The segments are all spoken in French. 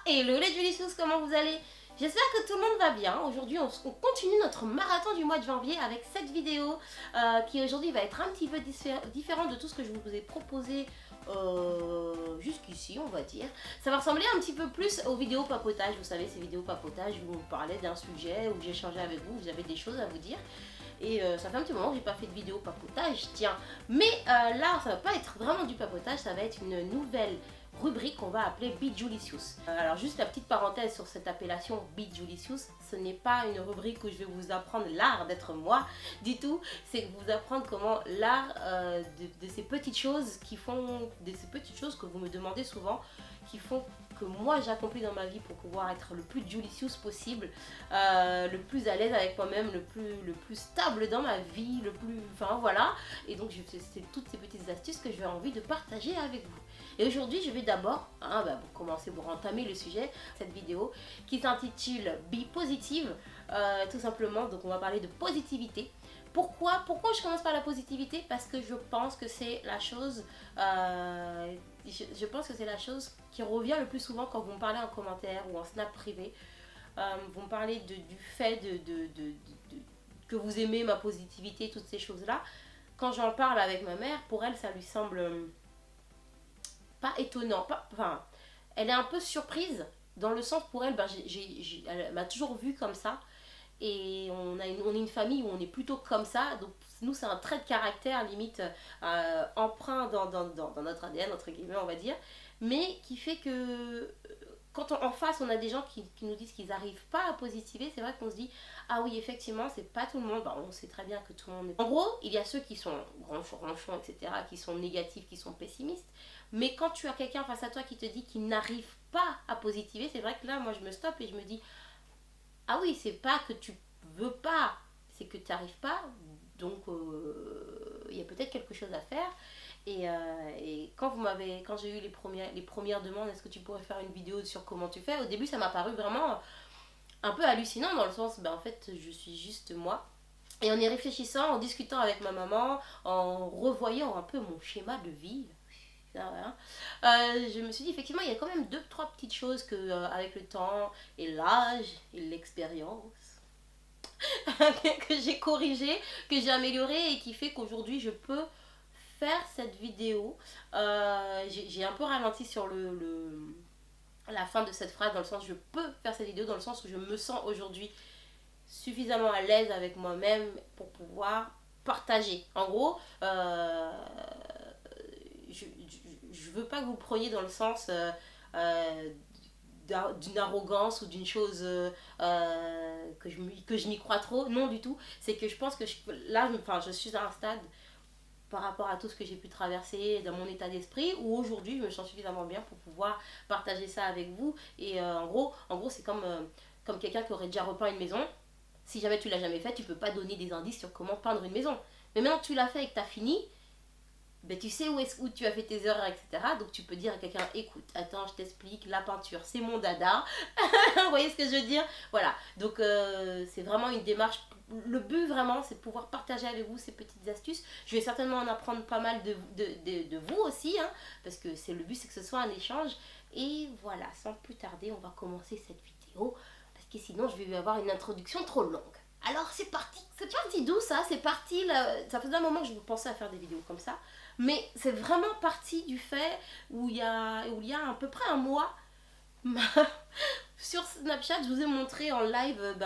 Hello les Julicious, comment vous allez? J'espère que tout le monde va bien. Aujourd'hui, on continue notre marathon du mois de janvier avec cette vidéo qui aujourd'hui va être un petit peu différente de tout ce que je vous ai proposé jusqu'ici, on va dire. Ça va ressembler un petit peu plus aux vidéos papotage. Vous savez, ces vidéos papotage où on parlait d'un sujet, où j'échangeais avec vous, vous avez des choses à vous dire. Et ça fait un petit moment que j'ai pas fait de vidéo papotage, tiens. Mais là, ça va pas être vraiment du papotage, ça va être une nouvelle rubrique qu'on va appeler Be Julicious. Alors juste la petite parenthèse sur cette appellation Be Julicious, ce n'est pas une rubrique où je vais vous apprendre l'art d'être moi du tout, c'est vous apprendre comment l'art de ces petites choses qui font, de ces petites choses que vous me demandez souvent, qui font que moi j'accomplis dans ma vie pour pouvoir être le plus Julicious possible, le plus à l'aise avec moi-même, le plus stable dans ma vie, le plus... Enfin voilà. Et donc c'est toutes ces petites astuces que j'ai envie de partager avec vous. Et aujourd'hui je vais d'abord, pour commencer, pour entamer le sujet, cette vidéo qui s'intitule Be Positive, tout simplement. Donc on va parler de positivité. Pourquoi je commence par la positivité? Parce que je pense que c'est la chose... je pense que c'est la chose qui revient le plus souvent quand vous me parlez en commentaire ou en snap privé. Vous me parlez du fait que vous aimez ma positivité, toutes ces choses-là. Quand j'en parle avec ma mère, pour elle, ça lui semble pas étonnant. Enfin, elle est un peu surprise, dans le sens pour elle, elle m'a toujours vue comme ça. Et on est une famille où on est plutôt comme ça. Donc nous, c'est un trait de caractère, limite, emprunt dans notre ADN, entre guillemets, on va dire. Mais qui fait que quand en face on a des gens qui nous disent qu'ils n'arrivent pas à positiver, c'est vrai qu'on se dit ah oui, effectivement, c'est pas tout le monde. On sait très bien que tout le monde est... En gros, il y a ceux qui sont ronchons, etc., qui sont négatifs, qui sont pessimistes. Mais quand tu as quelqu'un face à toi qui te dit qu'il n'arrive pas à positiver, c'est vrai que là, moi, je me stoppe et je me dis ah oui, c'est pas que tu veux pas, c'est que tu n'arrives pas. Donc, il y a peut-être quelque chose à faire. Et quand j'ai eu les premières demandes, est-ce que tu pourrais faire une vidéo sur comment tu fais? Au début, ça m'a paru vraiment un peu hallucinant dans le sens, en fait, je suis juste moi. Et en y réfléchissant, en discutant avec ma maman, en revoyant un peu mon schéma de vie, je me suis dit effectivement, il y a quand même deux, trois petites choses que, avec le temps et l'âge et l'expérience, que j'ai corrigé, que j'ai amélioré et qui fait qu'aujourd'hui je peux faire cette vidéo. J'ai un peu ralenti sur la fin de cette phrase, dans le sens je peux faire cette vidéo, dans le sens où je me sens aujourd'hui suffisamment à l'aise avec moi-même pour pouvoir partager. En gros, je veux pas que vous preniez dans le sens d'une arrogance ou d'une chose que je m'y crois trop. Non, du tout. C'est que je pense que je suis à un stade par rapport à tout ce que j'ai pu traverser dans mon état d'esprit, où aujourd'hui je me sens suffisamment bien pour pouvoir partager ça avec vous. Et en gros c'est comme quelqu'un qui aurait déjà repeint une maison. Si jamais tu l'as jamais fait, tu peux pas donner des indices sur comment peindre une maison. Mais maintenant que tu l'as fait et que tu as fini, ben, tu sais où tu as fait tes erreurs, etc. Donc tu peux dire à quelqu'un, écoute, attends, je t'explique, la peinture, c'est mon dada. Vous voyez ce que je veux dire? Voilà, donc c'est vraiment une démarche. Le but vraiment, c'est de pouvoir partager avec vous ces petites astuces. Je vais certainement en apprendre pas mal de vous aussi, hein, parce que le but, c'est que ce soit un échange. Et voilà, sans plus tarder, on va commencer cette vidéo, parce que sinon je vais avoir une introduction trop longue. Alors c'est parti. C'est parti d'où ça? C'est parti là. Ça faisait un moment que je pensais à faire des vidéos comme ça. Mais c'est vraiment parti du fait où il y a à peu près un mois, sur Snapchat, je vous ai montré en live,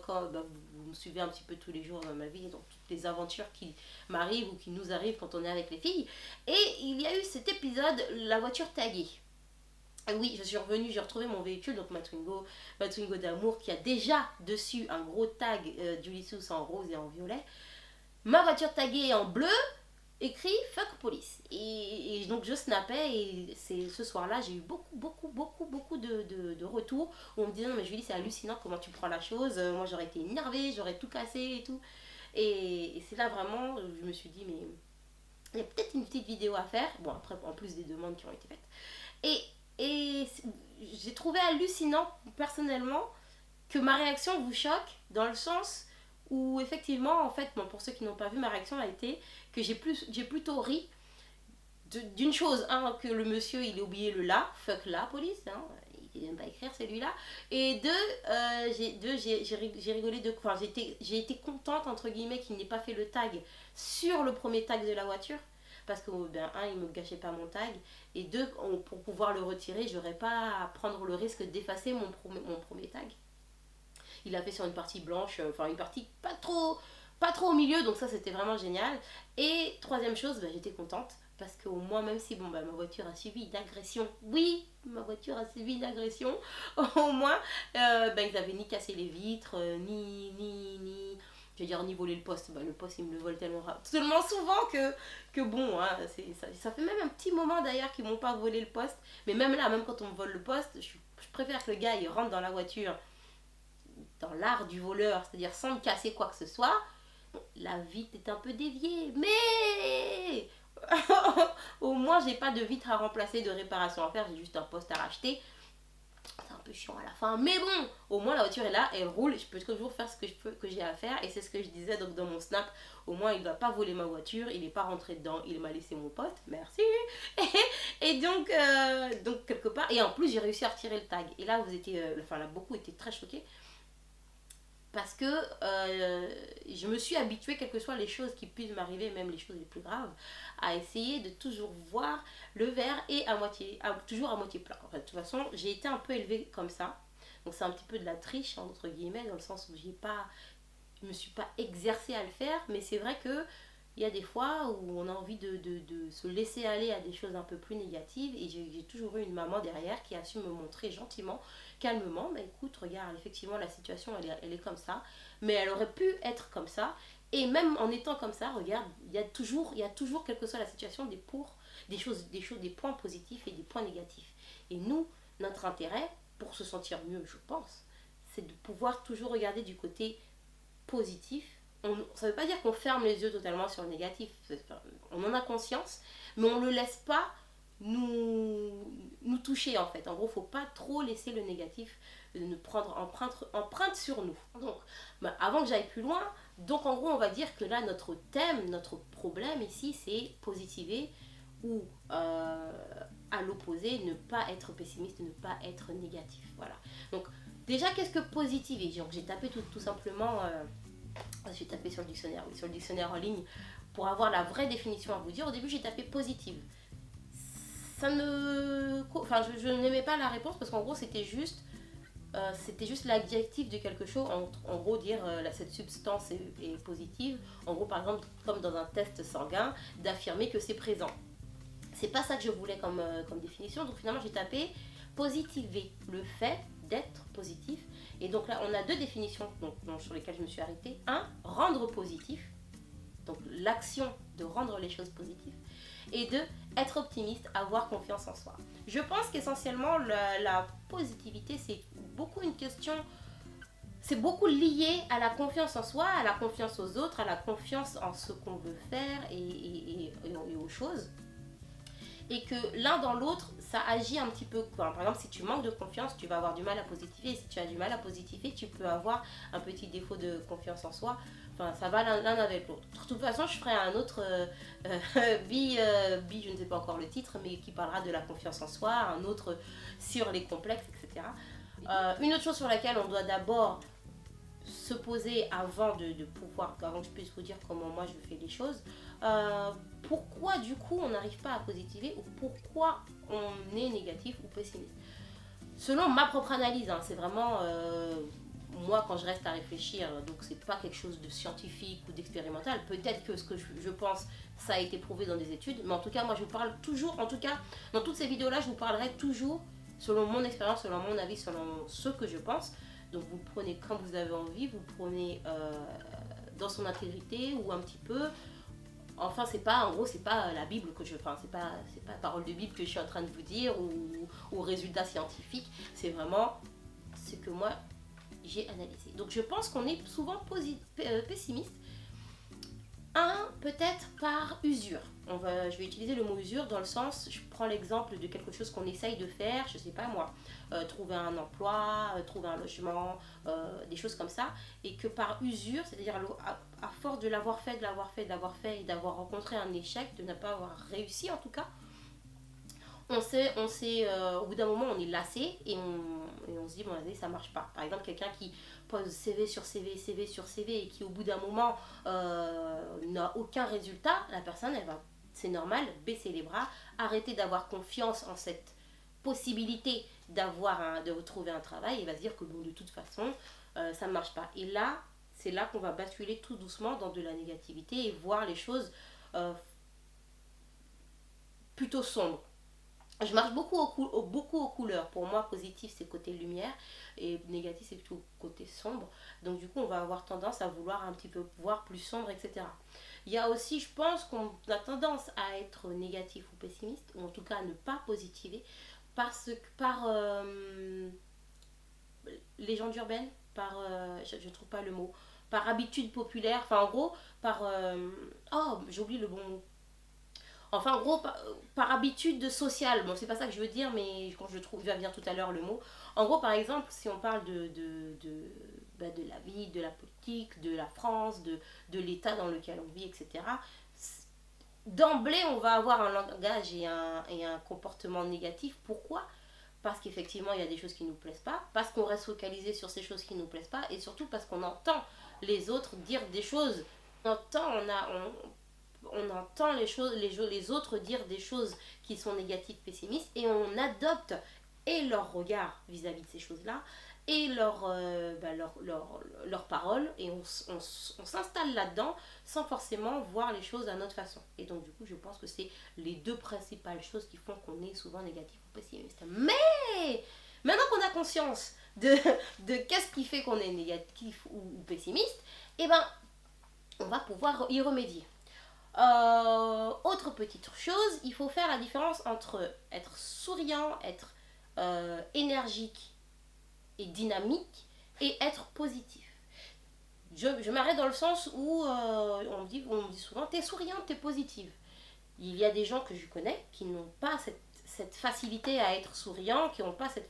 quand vous me suivez un petit peu tous les jours dans ma vie, donc toutes les aventures qui m'arrivent ou qui nous arrivent quand on est avec les filles. Et il y a eu cet épisode, la voiture taguée. Et oui, je suis revenue, j'ai retrouvé mon véhicule, donc ma Twingo d'amour, qui a déjà dessus un gros tag Julicious en rose et en violet. Ma voiture taguée en bleu, écrit fuck police. Et donc je snappais, et ce soir-là, j'ai eu beaucoup de retours où on me disait non mais Julie, c'est hallucinant comment tu prends la chose, moi j'aurais été énervée, j'aurais tout cassé et tout. Et c'est là vraiment, je me suis dit mais il y a peut-être une petite vidéo à faire, bon après en plus des demandes qui ont été faites. Et j'ai trouvé hallucinant personnellement que ma réaction vous choque, dans le sens où effectivement, en fait, bon, pour ceux qui n'ont pas vu, ma réaction a été que j'ai plutôt ri d'une chose, que le monsieur il a oublié le la, fuck la police, il n'aime pas écrire celui-là. Et j'ai rigolé de quoi. Enfin, j'ai été contente, entre guillemets, qu'il n'ait pas fait le tag sur le premier tag de la voiture. Parce que, ben, un, il ne me gâchait pas mon tag. Et deux, pour pouvoir le retirer, je n'aurais pas à prendre le risque d'effacer mon premier tag. Il l'a fait sur une partie blanche, enfin une partie pas trop au milieu, donc ça c'était vraiment génial. Et troisième chose, ben, j'étais contente parce qu'au moins, même si bon, bah, ma voiture a subi une agression, oui, ma voiture a subi une agression, au moins, ben, ils n'avaient ni cassé les vitres, ni, je veux dire, ni volé le poste. Ben, le poste, ils me le volent tellement souvent que bon, hein, ça fait même un petit moment d'ailleurs qu'ils m'ont pas volé le poste. Mais même là, même quand on me vole le poste, je préfère que le gars il rentre dans la voiture dans l'art du voleur, c'est-à-dire sans me casser quoi que ce soit. La vitre est un peu déviée, mais au moins j'ai pas de vitre à remplacer, de réparation à faire, j'ai juste un poste à racheter. C'est un peu chiant à la fin, mais bon, au moins la voiture est là, elle roule, je peux toujours faire ce que j'ai à faire, et c'est ce que je disais donc dans mon snap. Au moins il ne doit pas voler ma voiture, il n'est pas rentré dedans, il m'a laissé mon poste, merci. Et donc quelque part, et en plus j'ai réussi à retirer le tag. Et là là beaucoup étaient très choqués parce que je me suis habituée, quelles que soient les choses qui puissent m'arriver, même les choses les plus graves, à essayer de toujours voir le verre et toujours à moitié plein. En fait, de toute façon, j'ai été un peu élevée comme ça. Donc c'est un petit peu de la triche, entre guillemets, dans le sens où je ne me suis pas exercée à le faire, mais c'est vrai que il y a des fois où on a envie de se laisser aller à des choses un peu plus négatives, et j'ai toujours eu une maman derrière qui a su me montrer gentiment, calmement, bah écoute, regarde, effectivement la situation elle est comme ça, mais elle aurait pu être comme ça, et même en étant comme ça, regarde, il y a toujours, quelle que soit la situation, des points positifs et des points négatifs. Et nous, notre intérêt, pour se sentir mieux, je pense, c'est de pouvoir toujours regarder du côté positif. Ça ne veut pas dire qu'on ferme les yeux totalement sur le négatif. On en a conscience, mais on ne le laisse pas nous toucher en fait. En gros, il ne faut pas trop laisser le négatif nous prendre empreinte sur nous. Donc, bah, avant que j'aille plus loin, donc en gros, on va dire que là, notre thème, notre problème ici, c'est positiver ou à l'opposé, ne pas être pessimiste, ne pas être négatif. Voilà. Donc, déjà, qu'est-ce que positiver? Donc, j'ai tapé tout simplement... j'ai tapé sur le dictionnaire, oui, sur le dictionnaire en ligne, pour avoir la vraie définition à vous dire. Au début, j'ai tapé positive. Enfin, je n'aimais pas la réponse parce qu'en gros, c'était juste l'adjectif de quelque chose. En gros, dire cette substance est positive. En gros, par exemple, comme dans un test sanguin, d'affirmer que c'est présent. C'est pas ça que je voulais comme définition. Donc finalement, j'ai tapé positiver, le fait d'être positif. Et donc là, on a deux définitions sur lesquelles je me suis arrêtée. Un, rendre positif, donc l'action de rendre les choses positives. Et deux, être optimiste, avoir confiance en soi. Je pense qu'essentiellement, la positivité, c'est beaucoup une question, c'est beaucoup lié à la confiance en soi, à la confiance aux autres, à la confiance en ce qu'on veut faire et aux choses. Et que l'un dans l'autre, ça agit un petit peu. Par exemple, si tu manques de confiance, tu vas avoir du mal à positiver. Et si tu as du mal à positiver, tu peux avoir un petit défaut de confiance en soi. Enfin, ça va l'un avec l'autre. De toute façon, je ferai un autre je ne sais pas encore le titre, mais qui parlera de la confiance en soi, un autre sur les complexes, etc. Une autre chose sur laquelle on doit d'abord se poser avant avant que je puisse vous dire comment moi je fais les choses. Pourquoi du coup on n'arrive pas à positiver, ou pourquoi on est négatif ou pessimiste? Selon ma propre analyse, hein, c'est vraiment moi quand je reste à réfléchir, donc c'est pas quelque chose de scientifique ou d'expérimental. Peut-être que ce que je pense, ça a été prouvé dans des études, mais en tout cas moi je vous parle toujours, en tout cas dans toutes ces vidéos là, je vous parlerai toujours selon mon expérience, selon mon avis, selon ce que je pense. Donc vous prenez quand vous avez envie, vous prenez dans son intégrité ou un petit peu. Enfin, c'est pas la Bible que c'est pas parole de Bible que je suis en train de vous dire ou résultat scientifique. C'est vraiment ce que moi j'ai analysé. Donc je pense qu'on est souvent pessimiste. Peut-être par usure. Je vais utiliser le mot usure dans le sens, je prends l'exemple de quelque chose qu'on essaye de faire, je sais pas moi, trouver un emploi, trouver un logement, des choses comme ça, et que par usure, c'est-à-dire à force de l'avoir fait, et d'avoir rencontré un échec, de ne pas avoir réussi en tout cas, au bout d'un moment, on est lassé et on se dit, bon, allez, ça marche pas. Par exemple, quelqu'un qui pose CV sur CV, CV sur CV et qui, au bout d'un moment, n'a aucun résultat, la personne, elle va, c'est normal, baisser les bras, arrêter d'avoir confiance en cette possibilité de retrouver un travail et va se dire que, bon, de toute façon, ça ne marche pas. Et là, c'est là qu'on va basculer tout doucement dans de la négativité et voir les choses euh, plutôt sombres. Je marche beaucoup aux couleurs. Pour moi, positif, c'est côté lumière et négatif, c'est plutôt côté sombre. Donc, du coup, on va avoir tendance à vouloir un petit peu voir plus sombre, etc. Il y a aussi, je pense, qu'on a tendance à être négatif ou pessimiste, ou en tout cas à ne pas positiver, par légende urbaine, je ne trouve pas le mot, par habitude populaire, enfin, en gros, oh, j'ai oublié le bon mot. Enfin, en gros, par habitude sociale. Bon, c'est pas ça que je veux dire, mais quand je trouve, il va venir tout à l'heure le mot. En gros, par exemple, si on parle de la vie, de la politique, de la France, de l'état dans lequel on vit, etc., d'emblée, on va avoir un langage et un comportement négatif. Pourquoi? Parce qu'effectivement, il y a des choses qui ne nous plaisent pas, parce qu'on reste focalisé sur ces choses qui ne nous plaisent pas, et surtout parce qu'on entend les autres dire des choses. On entend les autres dire des choses qui sont négatives, pessimistes, et on adopte et leur regard vis-à-vis de ces choses-là, et leurs paroles, et on s'installe là-dedans sans forcément voir les choses à notre façon. Et donc, du coup, je pense que c'est les deux principales choses qui font qu'on est souvent négatif ou pessimiste. Mais, maintenant qu'on a conscience de qu'est-ce qui fait qu'on est négatif ou pessimiste, eh ben, on va pouvoir y remédier. Autre petite chose, il faut faire la différence entre être souriant, être énergique et dynamique et être positif. Je m'arrête dans le sens où on me dit souvent t'es souriante, t'es positive. Il y a des gens que je connais qui n'ont pas cette facilité à être souriant, qui n'ont pas cette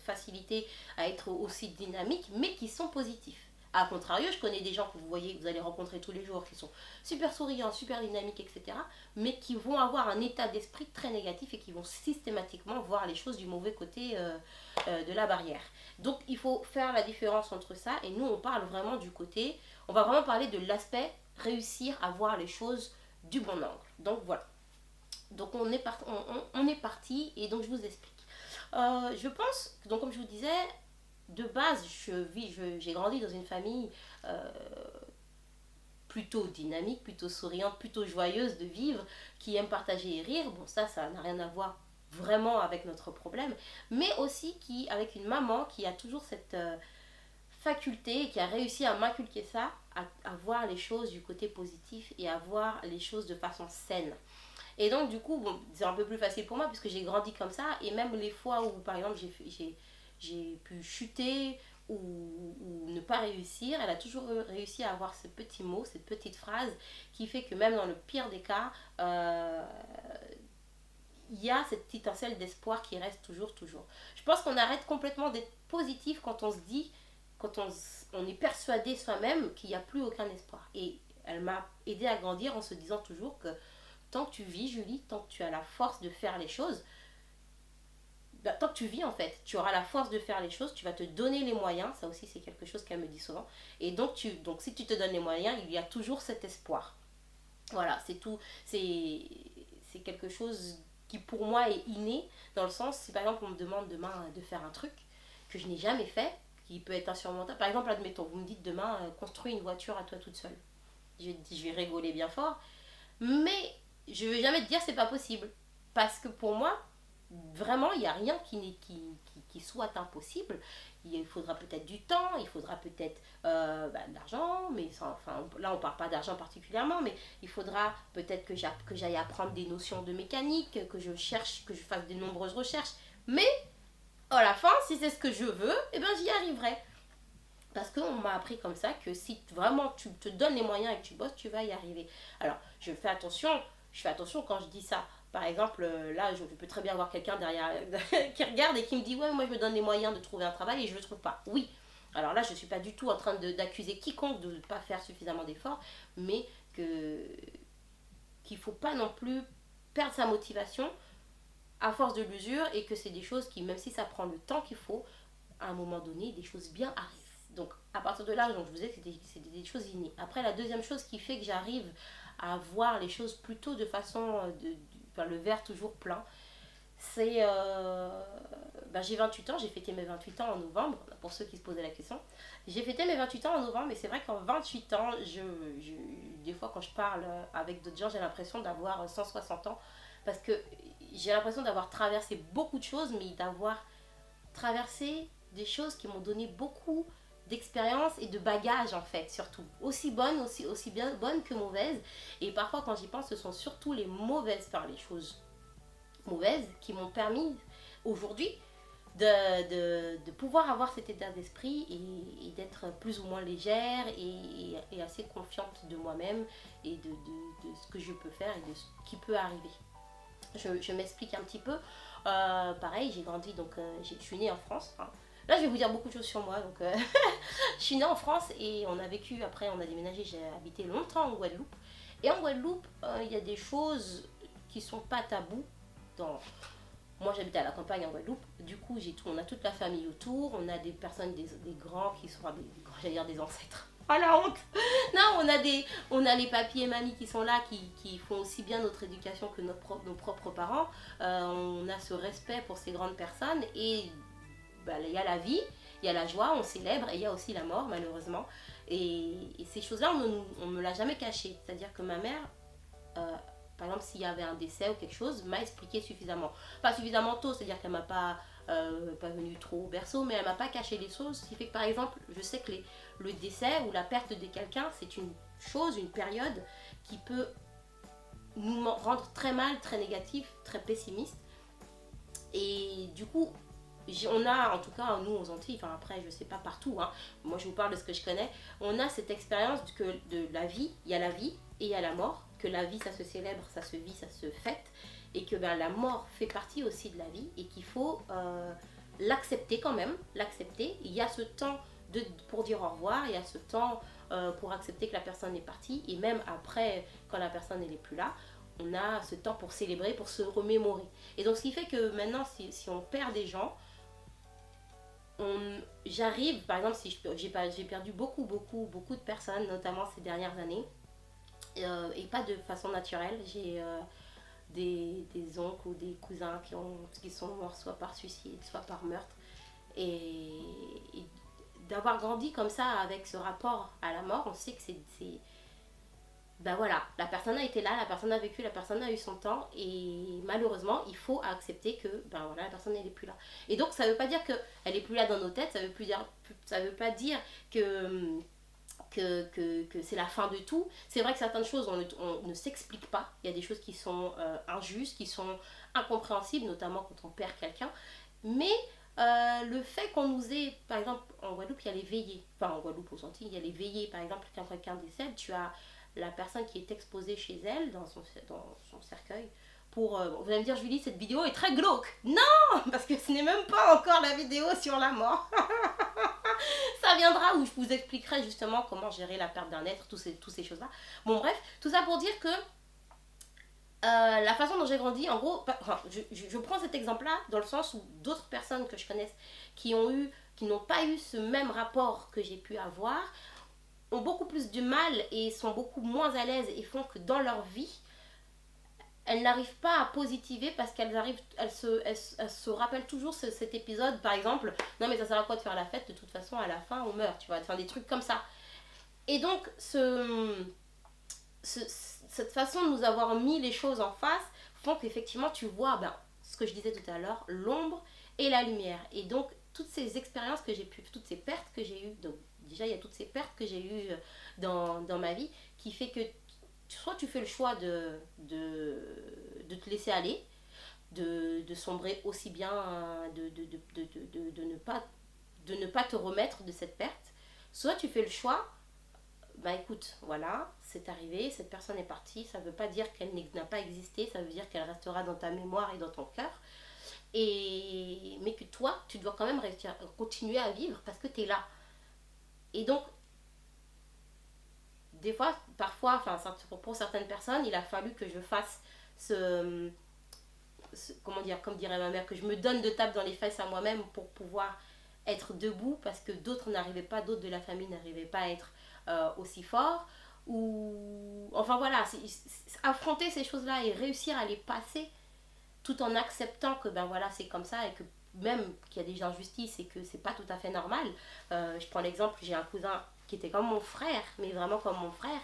facilité à être aussi dynamique, mais qui sont positifs. A contrario, je connais des gens que vous voyez, que vous allez rencontrer tous les jours, qui sont super souriants, super dynamiques, etc., mais qui vont avoir un état d'esprit très négatif et qui vont systématiquement voir les choses du mauvais côté de la barrière. Donc, il faut faire la différence entre ça, et nous, on parle vraiment du côté, on va vraiment parler de l'aspect réussir à voir les choses du bon angle. Donc, voilà. Donc, on est parti, et donc, je vous explique. Je pense, donc comme je vous disais, de base, j'ai grandi dans une famille euh, plutôt dynamique, plutôt souriante, plutôt joyeuse de vivre, qui aime partager et rire. Bon, ça n'a rien à voir vraiment avec notre problème, mais aussi avec une maman qui a toujours cette faculté, qui a réussi à m'inculquer ça, à voir les choses du côté positif et à voir les choses de façon saine. Et donc, du coup, bon, c'est un peu plus facile pour moi puisque j'ai grandi comme ça. Et même les fois où, par exemple, j'ai pu chuter ou ne pas réussir, elle a toujours réussi à avoir ce petit mot, cette petite phrase qui fait que même dans le pire des cas, il y a cette petite étincelle d'espoir qui reste toujours, toujours. Je pense qu'on arrête complètement d'être positif quand on se dit, on est persuadé soi-même qu'il n'y a plus aucun espoir. Et elle m'a aidé à grandir en se disant toujours que tant que tu vis, Julie, tant que tu as la force de faire les choses, bah, tant que tu vis en fait, tu auras la force de faire les choses, tu vas te donner les moyens, ça aussi c'est quelque chose qu'elle me dit souvent. Et donc si tu te donnes les moyens, il y a toujours cet espoir. Voilà, c'est tout, c'est quelque chose qui pour moi est inné, dans le sens, si par exemple on me demande demain de faire un truc que je n'ai jamais fait, qui peut être insurmontable, par exemple admettons, vous me dites demain construis une voiture à toi toute seule. Je vais rigoler bien fort, mais je ne vais jamais te dire c'est pas possible. Parce que pour moi, vraiment, il n'y a rien qui soit impossible. Il faudra peut-être du temps, il faudra peut-être de l'argent, mais enfin, là on ne parle pas d'argent particulièrement, mais il faudra peut-être que j'aille apprendre des notions de mécanique, que je cherche, que je fasse de nombreuses recherches. Mais à la fin, si c'est ce que je veux, eh ben, j'y arriverai. Parce qu'on m'a appris comme ça que si vraiment tu te donnes les moyens et que tu bosses, tu vas y arriver. Alors, je fais attention quand je dis ça. Par exemple, là, je peux très bien avoir quelqu'un derrière qui regarde et qui me dit ouais, moi je me donne les moyens de trouver un travail et je ne le trouve pas. Oui. Alors là, je ne suis pas du tout en train d'accuser quiconque de ne pas faire suffisamment d'efforts, mais qu'il ne faut pas non plus perdre sa motivation à force de l'usure et que c'est des choses qui, même si ça prend le temps qu'il faut, à un moment donné, des choses bien arrivent. Donc, à partir de là, donc, je vous disais que c'était des choses innées. Après, la deuxième chose qui fait que j'arrive à voir les choses plutôt de façon, enfin, le verre toujours plein, c'est. J'ai 28 ans, j'ai fêté mes 28 ans en novembre, pour ceux qui se posaient la question. J'ai fêté mes 28 ans en novembre, et c'est vrai qu'en 28 ans, des fois quand je parle avec d'autres gens, j'ai l'impression d'avoir 160 ans, parce que j'ai l'impression d'avoir traversé beaucoup de choses, mais d'avoir traversé des choses qui m'ont donné beaucoup d'expérience et de bagages en fait, surtout aussi bonnes, aussi bien bonnes que mauvaises. Et parfois quand j'y pense, ce sont surtout les mauvaises, enfin les choses mauvaises qui m'ont permis aujourd'hui de pouvoir avoir cet état d'esprit et d'être plus ou moins légère et assez confiante de moi-même et de ce que je peux faire et de ce qui peut arriver. Je m'explique un petit peu. Pareil, j'ai grandi, donc je suis née en France. Hein. Là, je vais vous dire beaucoup de choses sur moi. Donc, je suis née en France et on a vécu, après on a déménagé, j'ai habité longtemps en Guadeloupe. Et en Guadeloupe, il y a des choses qui sont pas tabous. Dans... Moi, j'habitais à la campagne en Guadeloupe. Du coup, on a toute la famille autour. On a des personnes, des grands qui sont, j'allais dire des ancêtres. Ah la honte. Non, on a les papis et mamies qui sont là, qui font aussi bien notre éducation que nos propres parents. On a ce respect pour ces grandes personnes et il y a la vie, il y a la joie, on célèbre et il y a aussi la mort malheureusement. Et ces choses-là, on ne me l'a jamais caché. C'est-à-dire que ma mère, euh, par exemple, s'il y avait un décès ou quelque chose, m'a expliqué suffisamment. Pas suffisamment tôt, c'est-à-dire qu'elle m'a pas venue trop au berceau, mais elle m'a pas caché les choses. Ce qui fait que par exemple, je sais que le décès ou la perte de quelqu'un, c'est une chose, une période qui peut nous rendre très mal, très négatif, très pessimiste. Et du coup, on a, en tout cas nous aux Antilles, enfin après je sais pas partout, hein, moi je vous parle de ce que je connais, on a cette expérience que de la vie, il y a la vie et il y a la mort, que la vie ça se célèbre, ça se vit, ça se fête, et que la mort fait partie aussi de la vie et qu'il faut l'accepter quand même, l'accepter. Il y a ce temps pour dire au revoir, il y a ce temps pour accepter que la personne est partie, et même après, quand la personne n'est plus là, on a ce temps pour célébrer, pour se remémorer. Et donc ce qui fait que maintenant, si on perd des gens, j'arrive, par exemple, si j'ai perdu beaucoup de personnes, notamment ces dernières années, et pas de façon naturelle. J'ai des oncles ou des cousins qui sont morts soit par suicide, soit par meurtre. Et d'avoir grandi comme ça avec ce rapport à la mort, on sait que ben voilà, la personne a été là, la personne a vécu, la personne a eu son temps et malheureusement, il faut accepter que ben voilà, la personne elle est plus là. Et donc ça veut pas dire que elle est plus là dans nos têtes, ça veut pas dire que c'est la fin de tout. C'est vrai que certaines choses on ne s'explique pas. Il y a des choses qui sont injustes, qui sont incompréhensibles, notamment quand on perd quelqu'un. Mais le fait qu'on nous ait, par exemple en Guadeloupe, il y a les veillées. Enfin en Guadeloupe aux Antilles, il y a les veillées. Par exemple, quand quelqu'un décède, tu as la personne qui est exposée chez elle, dans son cercueil. Vous allez me dire, Julie, cette vidéo est très glauque. Non, parce que ce n'est même pas encore la vidéo sur la mort. Ça viendra où je vous expliquerai justement comment gérer la perte d'un être, toutes ces choses-là. Bon, bref, tout ça pour dire que la façon dont j'ai grandi, en gros, enfin, je prends cet exemple-là dans le sens où d'autres personnes que je connaisse qui n'ont pas eu ce même rapport que j'ai pu avoir, ont beaucoup plus de mal et sont beaucoup moins à l'aise et font que dans leur vie, elles n'arrivent pas à positiver parce elles se rappellent toujours cet épisode, par exemple, non mais ça sert à quoi de faire la fête, de toute façon à la fin on meurt, tu vois, enfin des trucs comme ça. Et donc cette façon de nous avoir mis les choses en face font qu'effectivement tu vois ce que je disais tout à l'heure, l'ombre et la lumière. Et donc toutes ces expériences que j'ai pu, toutes ces pertes que j'ai eues, donc déjà il y a toutes ces pertes que j'ai eues dans ma vie qui fait que soit tu fais le choix de te laisser aller, de sombrer aussi bien, de ne pas te remettre de cette perte, soit tu fais le choix, bah écoute, voilà, c'est arrivé, cette personne est partie, ça ne veut pas dire qu'elle n'a pas existé, ça veut dire qu'elle restera dans ta mémoire et dans ton cœur, mais que toi, tu dois quand même continuer à vivre parce que tu es là. Et donc, des fois, parfois, enfin pour certaines personnes, il a fallu que je fasse comment dire, comme dirait ma mère, que je me donne de tape dans les fesses à moi-même pour pouvoir être debout parce que d'autres n'arrivaient pas, d'autres de la famille n'arrivaient pas à être aussi forts. Ou enfin voilà, affronter ces choses-là et réussir à les passer tout en acceptant que ben voilà c'est comme ça et que même qu'il y a des injustices et que c'est pas tout à fait normal. Je prends l'exemple, j'ai un cousin qui était comme mon frère, mais vraiment comme mon frère.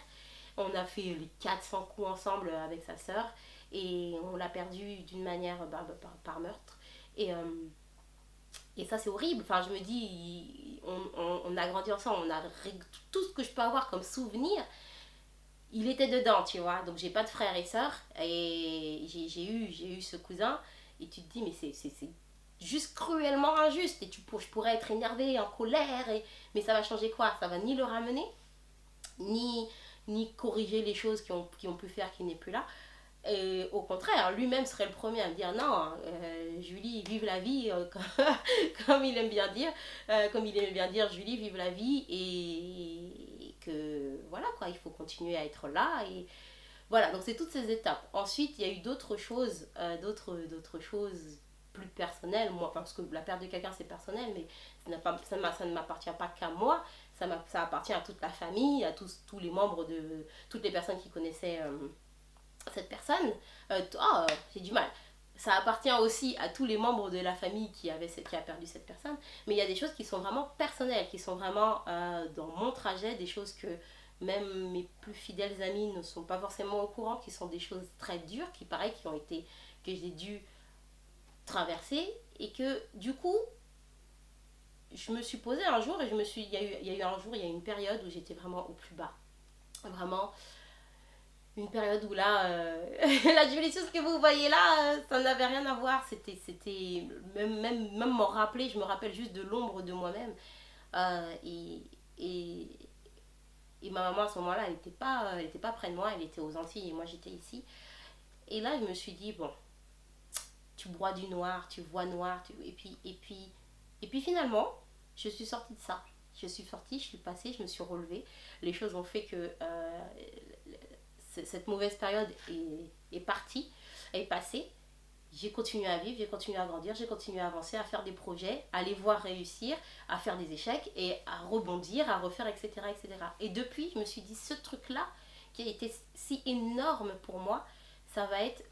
On a fait les 400 coups ensemble avec sa sœur et on l'a perdu d'une manière par meurtre. Et, euh, et ça c'est horrible, enfin je me dis, on a grandi ensemble, tout ce que je peux avoir comme souvenir, il était dedans, tu vois. Donc j'ai pas de frères et sœurs et j'ai eu ce cousin et tu te dis mais c'est juste cruellement injuste et je pourrais être énervée, en colère mais ça va changer quoi? Ça va ni le ramener ni corriger les choses qui ont pu faire qu'il n'est plus là. Et au contraire, lui-même serait le premier à me dire non, Julie, vive la vie, comme il aime bien dire, Julie, vive la vie et que voilà quoi, il faut continuer à être là et voilà. Donc c'est toutes ces étapes. Ensuite, il y a eu d'autres choses, d'autres choses plus personnelles. Moi, parce que la perte de quelqu'un c'est personnel, mais ça ne m'appartient pas qu'à moi. Ça appartient à toute la famille, à tous les membres de toutes les personnes qui connaissaient cette personne. J'ai du mal. Ça appartient aussi à tous les membres de la famille qui a perdu cette personne. Mais il y a des choses qui sont vraiment personnelles, qui sont vraiment dans mon trajet, des choses que même mes plus fidèles amis ne sont pas forcément au courant, qui sont des choses très dures, que j'ai dû traverser. Et que du coup, je me suis posée un jour et il y a eu un jour, il y a eu une période où j'étais vraiment au plus bas. Vraiment, une période où là, la Julie, ce que vous voyez là, ça n'avait rien à voir. Même m'en rappeler, je me rappelle juste de l'ombre de moi-même. Euh, et, et, et ma maman à ce moment-là, elle était pas près de moi, elle était aux Antilles et moi j'étais ici. Et là, je me suis dit, bon, tu bois du noir, tu vois noir, et puis finalement, je suis sortie de ça. Je suis sortie, je suis passée, je me suis relevée. Les choses ont fait que cette mauvaise période est partie, est passée. J'ai continué à vivre, j'ai continué à grandir, j'ai continué à avancer, à faire des projets, à les voir réussir, à faire des échecs et à rebondir, à refaire, etc. etc. Et depuis, je me suis dit, ce truc-là, qui a été si énorme pour moi, ça va être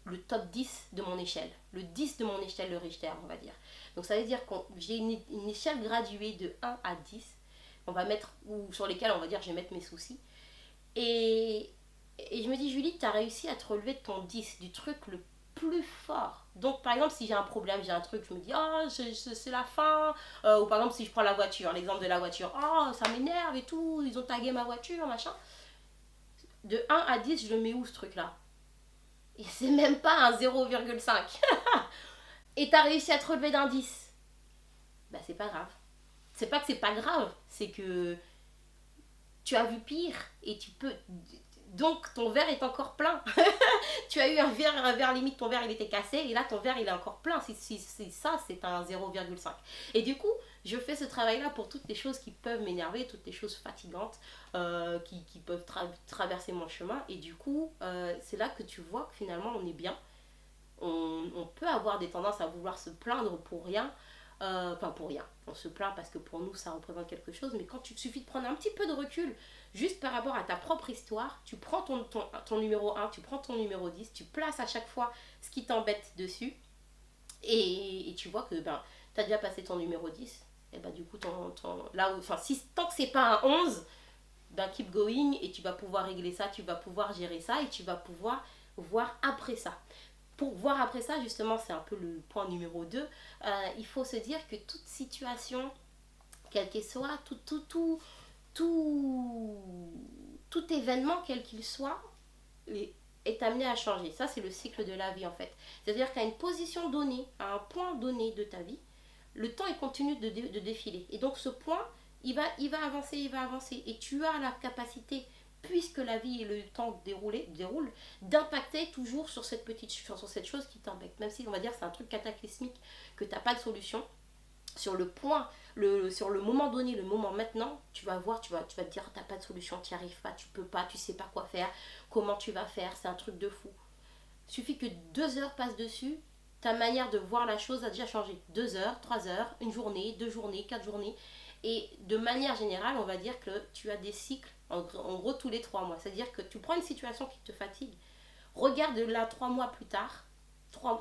le top 10 de mon échelle. Le 10 de mon échelle de Richter, on va dire. Donc ça veut dire que j'ai une échelle graduée de 1 à 10, on va mettre, ou sur lesquelles on va dire je vais mettre mes soucis. Et, et je me dis, Julie, tu as réussi à te relever de ton 10, du truc le plus fort. Donc, par exemple, si j'ai un problème, j'ai un truc, je me dis, oh, c'est la fin. Ou par exemple, si je prends la voiture, l'exemple de la voiture, oh, ça m'énerve et tout, ils ont tagué ma voiture, machin. De 1 à 10, je le mets où ce truc-là? Et c'est même pas un 0,5. Et tu as réussi à te relever d'un 10. Bah, c'est pas grave. C'est pas que c'est pas grave, c'est que tu as vu pire et tu peux. Donc ton verre est encore plein. Tu as eu un verre limite, ton verre il était cassé et là ton verre il est encore plein. Si ça, c'est un 0,5. Et du coup, je fais ce travail-là pour toutes les choses qui peuvent m'énerver, toutes les choses fatigantes qui peuvent traverser mon chemin. Et du coup, c'est là que tu vois que finalement on est bien. On peut avoir des tendances à vouloir se plaindre pour rien. Enfin pour rien, on se plaint parce que pour nous ça représente quelque chose, mais quand il suffit de prendre un petit peu de recul, juste par rapport à ta propre histoire, tu prends ton numéro 1, tu prends ton numéro 10, tu places à chaque fois ce qui t'embête dessus, et tu vois que ben, tu as déjà passé ton numéro 10, et ben du coup, là où, enfin, tant que c'est pas un 11, ben keep going, et tu vas pouvoir régler ça, tu vas pouvoir gérer ça, et tu vas pouvoir voir après ça. Pour voir après ça, justement, c'est un peu le point numéro 2. Il faut se dire que toute situation, quel qu'elle soit, tout événement, quel qu'il soit, est amené à changer. Ça, c'est le cycle de la vie, en fait. C'est-à-dire qu'à une position donnée, à un point donné de ta vie, le temps, il continue de défiler. Et donc, ce point, il va avancer, il va avancer. Et tu as la capacité, puisque la vie et le temps déroulent, d'impacter toujours sur cette chose qui t'embête. Même si, on va dire, c'est un truc cataclysmique, que tu n'as pas de solution. Sur le point, sur le moment donné, le moment maintenant, tu vas voir, tu vas te dire, tu n'as pas de solution, tu n'y arrives pas, tu peux pas, tu sais pas quoi faire, comment tu vas faire, c'est un truc de fou. suffit que 2 heures passent dessus, ta manière de voir la chose a déjà changé. 2 heures, 3 heures, une journée, 2 journées, 4 journées. Et de manière générale, on va dire que tu as des cycles, en gros tous les 3 mois. C'est-à-dire que tu prends une situation qui te fatigue, regarde-la 3 mois plus tard,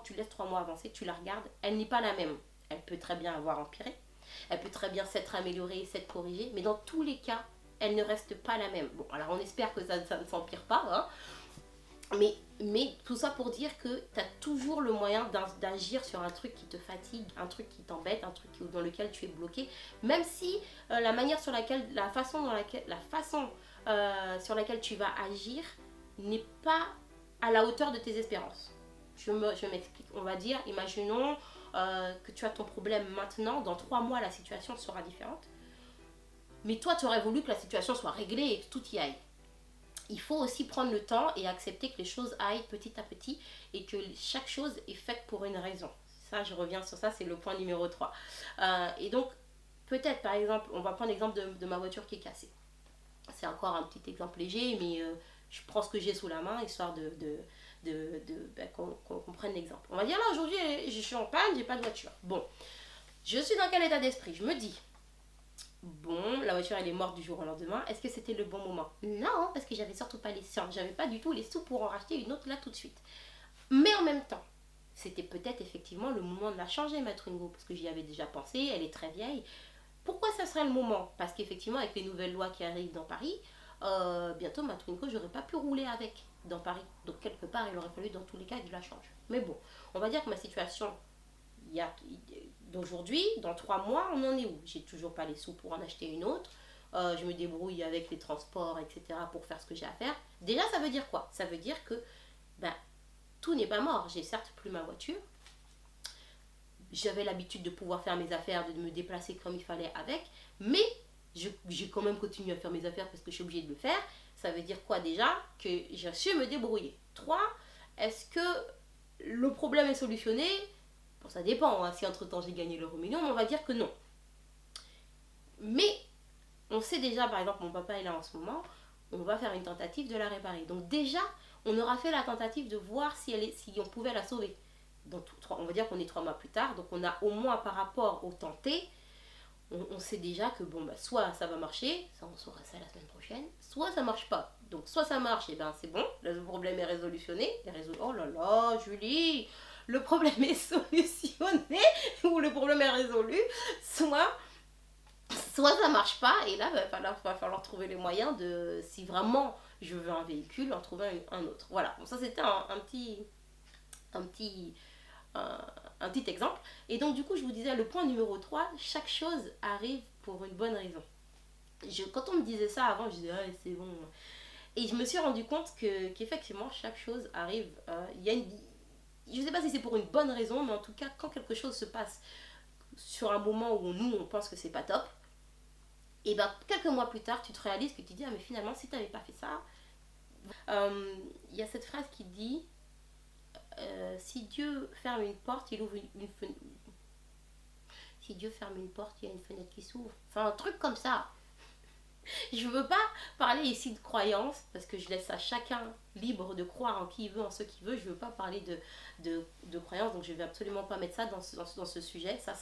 tu laisses 3 mois avancer, tu la regardes, elle n'est pas la même. Elle peut très bien avoir empiré, elle peut très bien s'être améliorée, s'être corrigée, mais dans tous les cas, elle ne reste pas la même. Bon, alors on espère que ça ne s'empire pas, hein, mais tout ça pour dire que tu as toujours le moyen d'agir sur un truc qui te fatigue, un truc qui t'embête, un truc dans lequel tu es bloqué, même si la façon sur laquelle tu vas agir n'est pas à la hauteur de tes espérances. Je m'explique. On va dire, imaginons que tu as ton problème maintenant, dans 3 mois la situation sera différente, mais toi tu aurais voulu que la situation soit réglée et que tout y aille. Il faut aussi prendre le temps et accepter que les choses aillent petit à petit et que chaque chose est faite pour une raison. Ça, je reviens sur ça, c'est le point numéro 3. Et donc, peut-être, par exemple, on va prendre l'exemple de ma voiture qui est cassée. C'est encore un petit exemple léger, mais je prends ce que j'ai sous la main, histoire qu'on prenne l'exemple. On va dire là, aujourd'hui, je suis en panne, j'ai pas de voiture. Bon, je suis dans quel état d'esprit? Je me dis, bon, la voiture elle est morte du jour au lendemain. Est-ce que c'était le bon moment? Non, parce que j'avais surtout pas les sous. J'avais pas du tout les sous pour en racheter une autre là tout de suite. Mais en même temps, c'était peut-être effectivement le moment de la changer, ma Twingo, parce que j'y avais déjà pensé, elle est très vieille. Pourquoi ça serait le moment? Parce qu'effectivement, avec les nouvelles lois qui arrivent dans Paris, bientôt ma Twingo, j'aurais pas pu rouler avec dans Paris. Donc quelque part, il aurait fallu dans tous les cas que je la change. Mais bon, on va dire que ma situation d'aujourd'hui, dans 3 mois, on en est où? J'ai toujours pas les sous pour en acheter une autre. Je me débrouille avec les transports, etc. pour faire ce que j'ai à faire. Déjà, ça veut dire quoi? Ça veut dire que ben, tout n'est pas mort. J'ai certes plus ma voiture. J'avais l'habitude de pouvoir faire mes affaires, de me déplacer comme il fallait avec. Mais j'ai quand même continué à faire mes affaires parce que je suis obligée de le faire. Ça veut dire quoi déjà? Que j'ai su me débrouiller. 3. Est-ce que le problème est solutionné? Bon, ça dépend, hein, si entre-temps j'ai gagné l'euro million, mais on va dire que non. Mais on sait déjà, par exemple, mon papa est là en ce moment, on va faire une tentative de la réparer. Donc déjà, on aura fait la tentative de voir si on pouvait la sauver. Donc, on va dire qu'on est 3 mois plus tard, donc on a au moins par rapport au tenté, on sait déjà que bon, bah, soit ça va marcher, ça on saura ça la semaine prochaine, soit ça marche pas. Donc soit ça marche, et ben c'est bon, le problème est résolutionné. Oh là là, Julie, le problème est solutionné ou le problème est résolu, soit ça marche pas, et là va falloir trouver les moyens de, si vraiment je veux un véhicule, en trouver un autre. Voilà, bon, ça c'était un petit exemple. Et donc du coup je vous disais, le point numéro 3, chaque chose arrive pour une bonne raison. Quand on me disait ça avant, je disais ah, c'est bon. Et je me suis rendu compte qu'effectivement chaque chose arrive. Je sais pas si c'est pour une bonne raison, mais en tout cas quand quelque chose se passe sur un moment où on pense que c'est pas top, et ben quelques mois plus tard tu te réalises que tu te dis ah mais finalement si tu n'avais pas fait ça. Y a cette phrase qui dit si Dieu ferme une porte, il ouvre une fenêtre. Si Dieu ferme une porte, il y a une fenêtre qui s'ouvre. Enfin, un truc comme ça. Je veux pas parler ici de croyance, parce que je laisse à chacun libre de croire en qui il veut, en ce qu'il veut. Je veux pas parler de croyance, donc je vais absolument pas mettre ça dans ce sujet. Ça,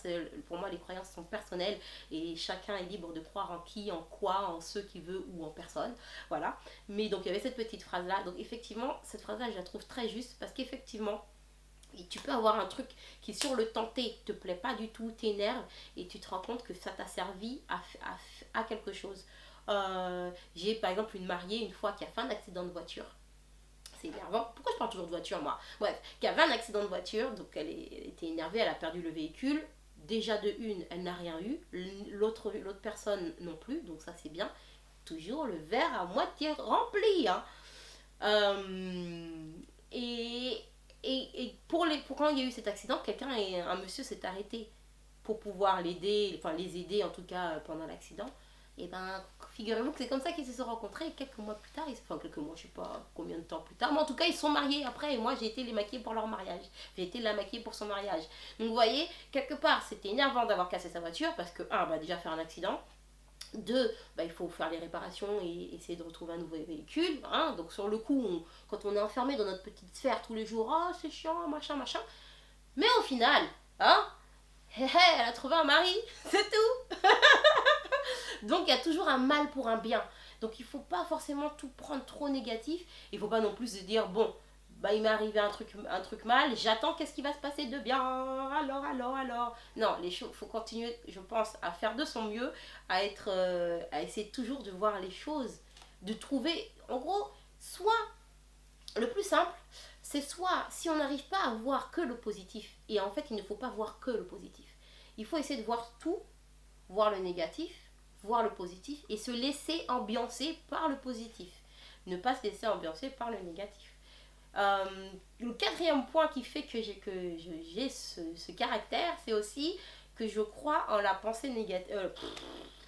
pour moi, les croyances sont personnelles et chacun est libre de croire en qui, en quoi, en ce qu'il veut ou en personne. Voilà. Mais donc, il y avait cette petite phrase-là. Donc, effectivement, cette phrase-là, je la trouve très juste, parce qu'effectivement, et tu peux avoir un truc qui sur le tenté te plaît pas du tout, t'énerve, et tu te rends compte que ça t'a servi à quelque chose. J'ai par exemple une mariée une fois qui a fait un accident de voiture. C'est énervant. Pourquoi je parle toujours de voiture moi? Bref, qui avait un accident de voiture, donc elle était énervée, elle a perdu le véhicule. Déjà de une, elle n'a rien eu. L'autre personne non plus, donc ça c'est bien. Toujours le verre à moitié rempli. Hein. Et pour quand il y a eu cet accident, un monsieur s'est arrêté pour pouvoir les aider en tout cas pendant l'accident. Et ben, figurez-vous que c'est comme ça qu'ils se sont rencontrés, et quelques mois plus tard, quelques mois, je sais pas combien de temps plus tard, mais en tout cas ils sont mariés après, et moi j'ai été les maquiller pour leur mariage. J'ai été la maquiller pour son mariage. Donc vous voyez, quelque part c'était énervant d'avoir cassé sa voiture, parce que, déjà faire un accident, Deux, bah, il faut faire les réparations et essayer de retrouver un nouveau véhicule. Hein. Donc sur le coup, quand on est enfermé dans notre petite sphère tous les jours, oh c'est chiant, machin, machin. Mais au final, hein, elle a trouvé un mari, c'est tout. Donc il y a toujours un mal pour un bien. Donc il faut pas forcément tout prendre trop négatif. Il faut pas non plus se dire, bon, bah il m'est arrivé un truc mal, j'attends qu'est-ce qui va se passer de bien, alors. Non, les choses, faut continuer, je pense, à faire de son mieux, à essayer toujours de voir les choses, de trouver, en gros, soit le plus simple, c'est soit si on n'arrive pas à voir que le positif, et en fait il ne faut pas voir que le positif, il faut essayer de voir tout, voir le négatif, voir le positif, et se laisser ambiancer par le positif, ne pas se laisser ambiancer par le négatif. Le quatrième point qui fait que j'ai ce caractère, c'est aussi que je crois en la pensée négative.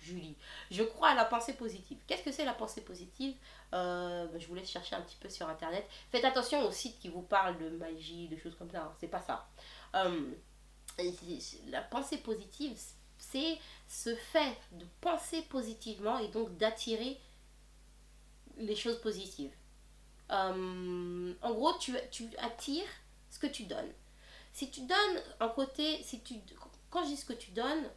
Julie, je crois à la pensée positive. Qu'est-ce que c'est la pensée positive? Je vous laisse chercher un petit peu sur internet. Faites attention aux sites qui vous parlent de magie, de choses comme ça. Hein. C'est pas ça. Euh, la pensée positive, c'est ce fait de penser positivement et donc d'attirer les choses positives. En gros, tu attires ce que tu donnes. Si tu donnes un côté, quand je dis ce que tu donnes,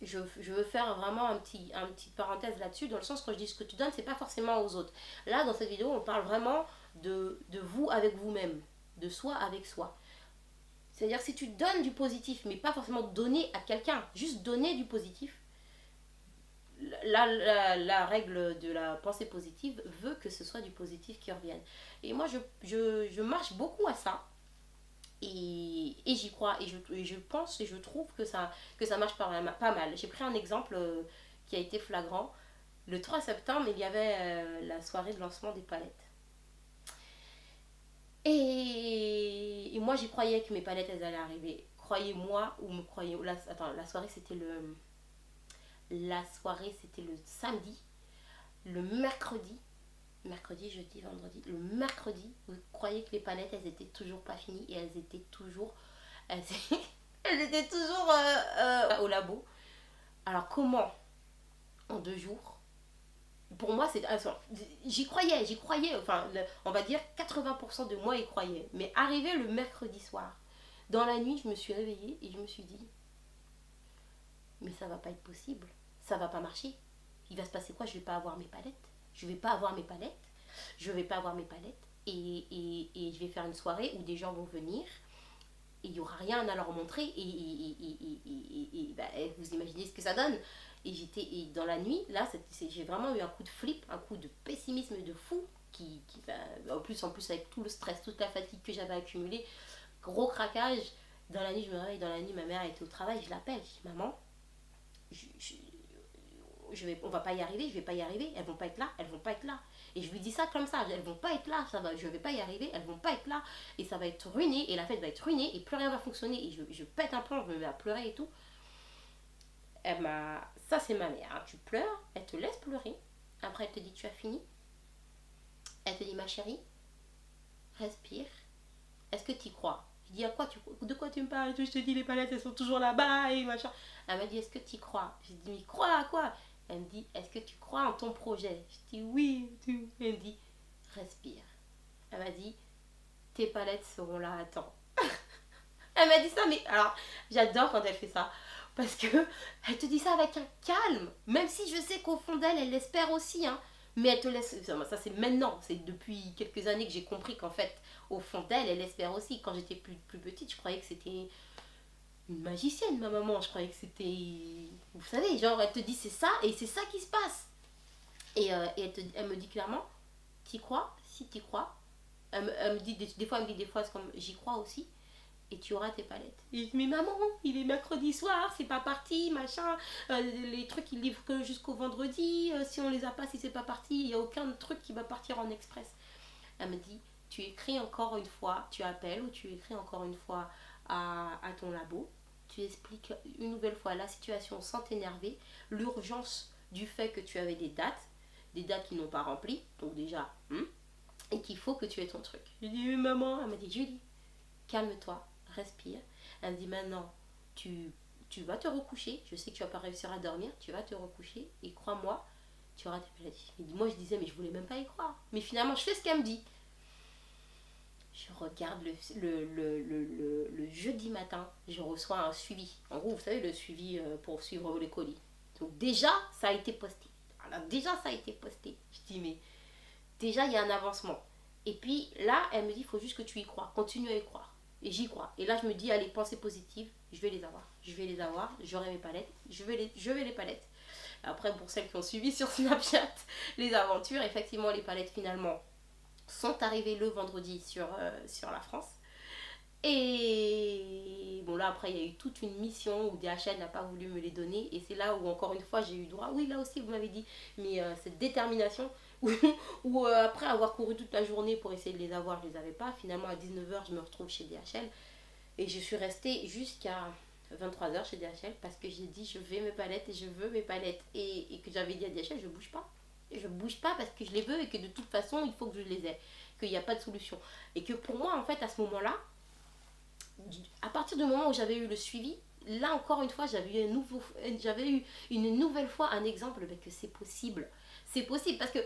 je veux faire vraiment un petit parenthèse là-dessus, dans le sens quand je dis ce que tu donnes, c'est pas forcément aux autres. Là, dans cette vidéo, on parle vraiment de vous avec vous-même, de soi avec soi. C'est-à-dire si tu donnes du positif, mais pas forcément donner à quelqu'un, juste donner du positif, la règle de la pensée positive veut que ce soit du positif qui revienne. Et moi, je marche beaucoup à ça. Et j'y crois. Et je pense et je trouve que ça marche pas mal. J'ai pris un exemple qui a été flagrant. Le 3 septembre, il y avait la soirée de lancement des palettes. Et moi, j'y croyais que mes palettes, elles allaient arriver. Croyez-moi ou me croyez... Attends, la soirée, c'était le samedi. Le mercredi, jeudi, vendredi, le mercredi, vous croyez que les palettes, elles étaient toujours pas finies et elles, elles étaient toujours au labo. Alors comment, en 2 jours, pour moi, j'y croyais, enfin, on va dire 80% de moi y croyait. Mais arrivé le mercredi soir, dans la nuit, je me suis réveillée et je me suis dit, mais ça va pas être possible, ça va pas marcher. Il va se passer quoi? Je vais pas avoir mes palettes. Je vais pas avoir mes palettes. Je vais pas avoir mes palettes. Et je vais faire une soirée où des gens vont venir. Et il n'y aura rien à leur montrer. Vous imaginez ce que ça donne. Et dans la nuit, là, j'ai vraiment eu un coup de flip, un coup de pessimisme de fou. En plus avec tout le stress, toute la fatigue que j'avais accumulée, gros craquage. Dans la nuit, je me réveille. Dans la nuit, ma mère était au travail. Je l'appelle. Je dis, maman, on va pas y arriver, je vais pas y arriver, elles vont pas être là. Et je lui dis ça comme ça, elles vont pas être là, je vais pas y arriver, elles vont pas être là, et ça va être ruiné, et la fête va être ruinée, et plus rien va fonctionner, et je pète un plomb, je me mets à pleurer et tout. Ça c'est ma mère, hein. Tu pleures, elle te laisse pleurer, après elle te dit tu as fini, elle te dit ma chérie, respire, est-ce que tu y crois? Je dis de quoi tu me parles? Je te dis les palettes elles sont toujours là-bas et machin. Elle m'a dit est-ce que tu y crois? Je dis mais crois à quoi? Elle me dit est-ce que tu crois en ton projet? Je dis oui. Elle me dit respire. Elle m'a dit tes palettes seront là à temps. Elle m'a dit ça, mais alors j'adore quand elle fait ça parce que elle te dit ça avec un calme, même si je sais qu'au fond d'elle elle l'espère aussi, hein. Mais elle te laisse, ça c'est maintenant, c'est depuis quelques années que j'ai compris qu'en fait au fond d'elle elle espère aussi. Quand j'étais plus petite, je croyais que c'était une magicienne, ma maman. Je croyais que c'était, vous savez, genre elle te dit c'est ça et c'est ça qui se passe. Elle me dit clairement, t'y crois? Si t'y crois. Elle me dit des fois, c'est comme j'y crois aussi. Et tu auras tes palettes. Et je dis, mais maman, il est mercredi soir, c'est pas parti, machin. Les trucs, ils livrent que jusqu'au vendredi. Si on les a pas, si c'est pas parti, il n'y a aucun truc qui va partir en express. Elle me dit, tu écris encore une fois, tu appelles ou tu écris encore une fois à ton labo. Tu expliques une nouvelle fois la situation sans t'énerver, l'urgence du fait que tu avais des dates qui n'ont pas rempli, donc déjà, et qu'il faut que tu aies ton truc. Je dis, mais maman, elle m'a dit, Julie, calme-toi, respire. Elle me dit, maintenant, tu tu vas te recoucher, je sais que tu vas pas réussir à dormir, tu vas te recoucher et crois-moi, tu auras tes maladies. Et moi je disais, mais je voulais même pas y croire. Mais finalement, je fais ce qu'elle me dit. Je regarde le jeudi matin, je reçois un suivi. En gros, vous savez, le suivi pour suivre les colis. Donc déjà, ça a été posté. Alors déjà, ça a été posté. Je dis, mais déjà, il y a un avancement. Et puis là, elle me dit, il faut juste que tu y crois. Continue à y croire. Et j'y crois. Et là, je me dis, allez, pensée positive, je vais les avoir. Je vais les avoir, j'aurai mes palettes, je vais les palettes. Après, pour celles qui ont suivi sur Snapchat les aventures, effectivement, les palettes finalement sont arrivées le vendredi sur la France. Et bon, là après, il y a eu toute une mission où DHL n'a pas voulu me les donner. Et c'est là où, encore une fois, j'ai eu droit. Oui, là aussi, vous m'avez dit, mais cette détermination, où après avoir couru toute la journée pour essayer de les avoir, je les avais pas. Finalement, à 19h, je me retrouve chez DHL. Et je suis restée jusqu'à 23h chez DHL parce que j'ai dit, je veux mes palettes et je veux mes palettes. Et que j'avais dit à DHL, je bouge pas. Je bouge pas parce que je les veux et que de toute façon, il faut que je les ai. Qu'il n'y a pas de solution. Et que pour moi, en fait, à ce moment-là, à partir du moment où j'avais eu le suivi, là encore une fois, j'avais eu une nouvelle fois un exemple que c'est possible. C'est possible parce que,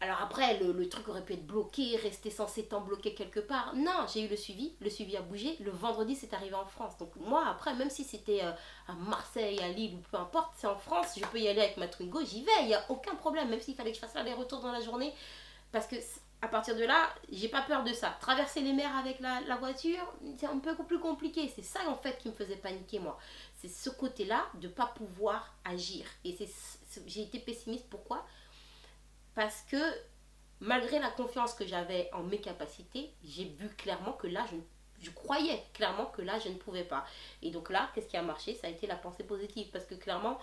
alors après, le truc aurait pu être bloqué, rester censé être bloqué quelque part. Non, j'ai eu le suivi a bougé, le vendredi c'est arrivé en France. Donc moi, après, même si c'était à Marseille, à Lille ou peu importe, c'est en France, je peux y aller avec ma Twingo, j'y vais, il n'y a aucun problème, même s'il fallait que je fasse l'aller-retour dans la journée. Parce que à partir de là, j'ai pas peur de ça. Traverser les mers avec la voiture, c'est un peu plus compliqué. C'est ça en fait qui me faisait paniquer moi. C'est ce côté-là de pas pouvoir agir. Et j'ai été pessimiste. Pourquoi? Parce que malgré la confiance que j'avais en mes capacités, j'ai vu clairement que là, je croyais clairement que là, je ne pouvais pas. Et donc là, qu'est-ce qui a marché? Ça a été la pensée positive. Parce que clairement,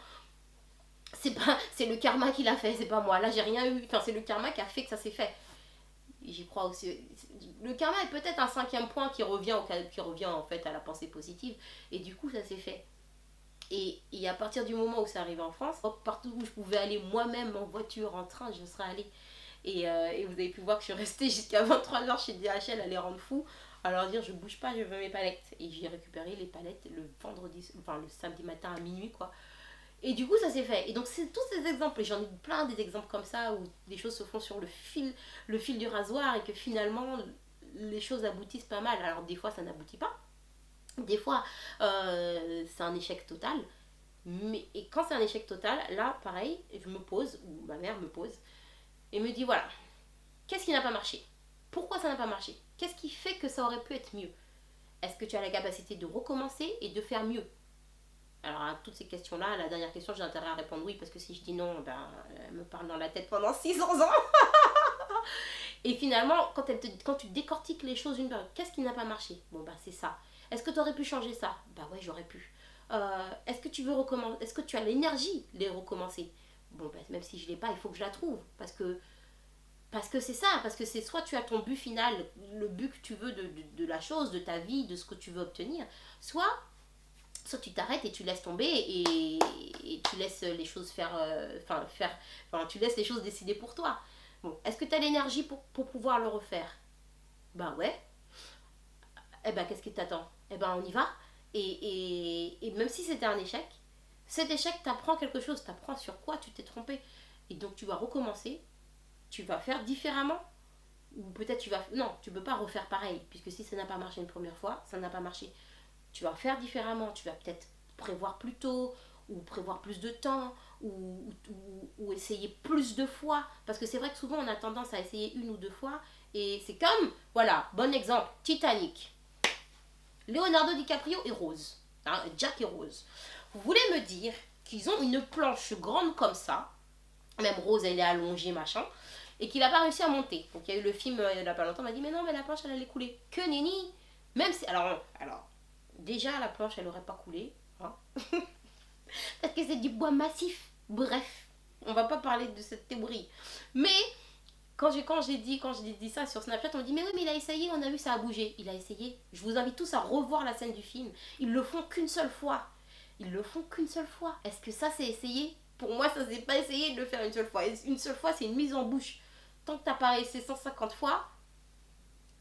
c'est le karma qui l'a fait, c'est pas moi. Là, j'ai rien eu. Enfin, c'est le karma qui a fait que ça s'est fait. J'y crois aussi. Le karma est peut-être un cinquième point qui revient en fait à la pensée positive. Et du coup, ça s'est fait. Et à partir du moment où c'est arrivé en France, partout où je pouvais aller moi-même en voiture, en train, je serais allée. Et vous avez pu voir que je suis restée jusqu'à 23h chez DHL à les rendre fous, à leur dire je bouge pas, je veux mes palettes. Et j'ai récupéré les palettes le vendredi, enfin le samedi matin à minuit quoi. Et du coup, ça s'est fait. Et donc, c'est tous ces exemples, et j'en ai plein des exemples comme ça, où des choses se font sur le fil du rasoir, et que finalement, les choses aboutissent pas mal. Alors, des fois, ça n'aboutit pas. Des fois, c'est un échec total. Et quand c'est un échec total, là, pareil, je me pose, ou ma mère me pose, et me dit, voilà, qu'est-ce qui n'a pas marché? Pourquoi ça n'a pas marché? Qu'est-ce qui fait que ça aurait pu être mieux? Est-ce que tu as la capacité de recommencer et de faire mieux? Alors à toutes ces questions-là, la dernière question, j'ai intérêt à répondre oui, parce que si je dis non, ben, elle me parle dans la tête pendant 600 ans. Et finalement, quand tu décortiques les choses une par une, qu'est-ce qui n'a pas marché? Bon, bah c'est ça. Est-ce que tu aurais pu changer ça? Bah ouais, j'aurais pu. Est-ce que tu veux recommencer? Est-ce que tu as l'énergie de les recommencer? Bon, bah, même si je ne l'ai pas, il faut que je la trouve. Parce que c'est ça, parce que c'est soit tu as ton but final, le but que tu veux de la chose, de ta vie, de ce que tu veux obtenir, soit tu t'arrêtes et tu laisses tomber et tu laisses les choses tu laisses les choses décider pour toi. Bon, est-ce que tu as l'énergie pour pouvoir le refaire? Ben ouais. Eh ben qu'est-ce qui t'attend? Eh ben on y va. Et même si c'était un échec, cet échec t'apprend quelque chose, t'apprend sur quoi tu t'es trompé. Et donc tu vas recommencer, tu vas faire différemment. Ou peut-être tu vas... Non, tu ne peux pas refaire pareil, puisque si ça n'a pas marché une première fois, ça n'a pas marché. Tu vas faire différemment, tu vas peut-être prévoir plus tôt, ou prévoir plus de temps, ou essayer plus de fois. Parce que c'est vrai que souvent on a tendance à essayer une ou deux fois, et c'est comme, voilà, bon exemple, Titanic. Leonardo DiCaprio et Rose, hein, Jack et Rose. Vous voulez me dire qu'ils ont une planche grande comme ça, même Rose elle est allongée machin, et qu'il n'a pas réussi à monter. Donc il y a eu le film il n'y a pas longtemps, on m'a dit mais non mais la planche elle allait couler. Que nenni. Même si alors déjà la planche elle aurait pas coulé, hein. Parce que c'est du bois massif. Bref, on va pas parler de cette théorie. Mais quand j'ai dit ça sur Snapchat, on me dit mais oui mais il a essayé, on a vu ça a bougé. Il a essayé. Je vous invite tous à revoir la scène du film. Ils le font qu'une seule fois. Ils le font qu'une seule fois. Est-ce que ça c'est essayé? Pour moi ça c'est pas essayé de le faire une seule fois. Une seule fois c'est une mise en bouche. Tant que t'as pas essayé 150 fois,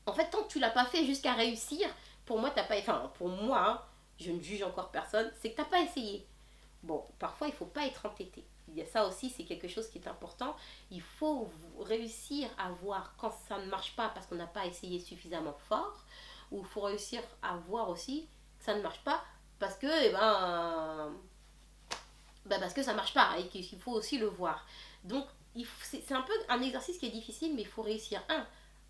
en fait tant que tu l'as pas fait jusqu'à réussir, pour moi t'as pas, enfin pour moi hein, je ne juge encore personne, c'est que tu n'as pas essayé. Bon, parfois, il ne faut pas être entêté. Il y a ça aussi, c'est quelque chose qui est important. Il faut réussir à voir quand ça ne marche pas parce qu'on n'a pas essayé suffisamment fort, ou il faut réussir à voir aussi que ça ne marche pas parce que, parce que ça ne marche pas et qu'il faut aussi le voir. Donc, c'est un peu un exercice qui est difficile, mais il faut réussir,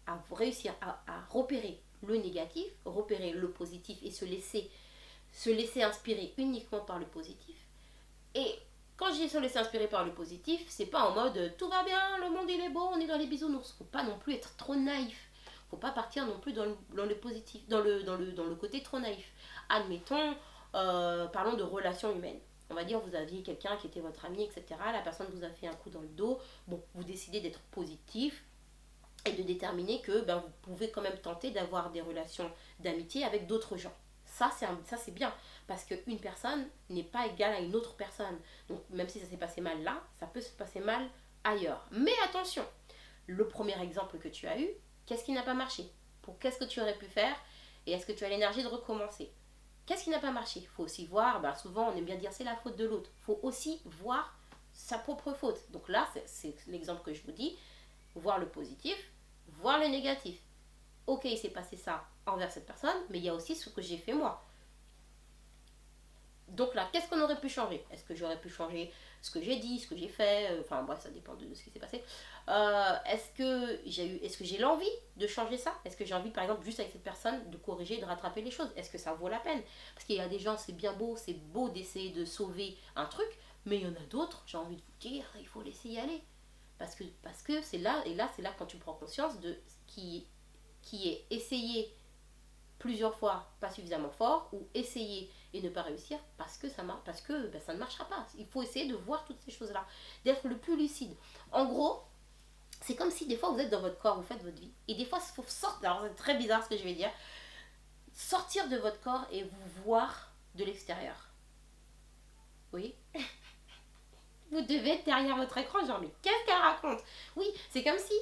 à réussir à repérer le négatif, repérer le positif et se laisser inspirer uniquement par le positif. Et quand je dis se laisser inspirer par le positif, c'est pas en mode tout va bien, le monde il est beau, on est dans les bisounours. Faut pas non plus être trop naïf. Faut pas partir non plus dans le positif, dans le côté trop naïf. Admettons, parlons de relations humaines. On va dire vous aviez quelqu'un qui était votre ami, etc. La personne vous a fait un coup dans le dos. Bon, vous décidez d'être positif et de déterminer que vous pouvez quand même tenter d'avoir des relations d'amitié avec d'autres gens. Ça, c'est bien. Parce qu'une personne n'est pas égale à une autre personne. Donc, même si ça s'est passé mal là, ça peut se passer mal ailleurs. Mais attention, le premier exemple que tu as eu, qu'est-ce qui n'a pas marché? Qu'est-ce que tu aurais pu faire? Et est-ce que tu as l'énergie de recommencer? Qu'est-ce qui n'a pas marché? Il faut aussi voir, souvent on aime bien dire c'est la faute de l'autre. Il faut aussi voir sa propre faute. Donc là, c'est l'exemple que je vous dis. Voir le positif, voir le négatif. Ok, il s'est passé ça envers cette personne, mais il y a aussi ce que j'ai fait moi. Donc là, qu'est-ce qu'on aurait pu changer? Est-ce que j'aurais pu changer ce que j'ai dit, ce que j'ai fait? Enfin bref, ça dépend de ce qui s'est passé. Est-ce que j'ai l'envie de changer ça? Est-ce que j'ai envie, par exemple, juste avec cette personne, de corriger, de rattraper les choses? Est-ce que ça vaut la peine? Parce qu'il y a des gens, c'est beau d'essayer de sauver un truc, mais il y en a d'autres, j'ai envie de vous dire, il faut laisser y aller. Parce que c'est là, et là, c'est là quand tu prends conscience de ce qui est essayé plusieurs fois pas suffisamment fort, ou essayer et ne pas réussir parce que ça ne marchera pas. Il faut essayer de voir toutes ces choses-là, d'être le plus lucide. En gros, c'est comme si des fois vous êtes dans votre corps, vous faites votre vie, et des fois il faut sortir, alors c'est très bizarre ce que je vais dire, sortir de votre corps et vous voir de l'extérieur. Oui. Vous devez être derrière votre écran, genre, mais qu'est-ce qu'elle raconte? Oui, c'est comme si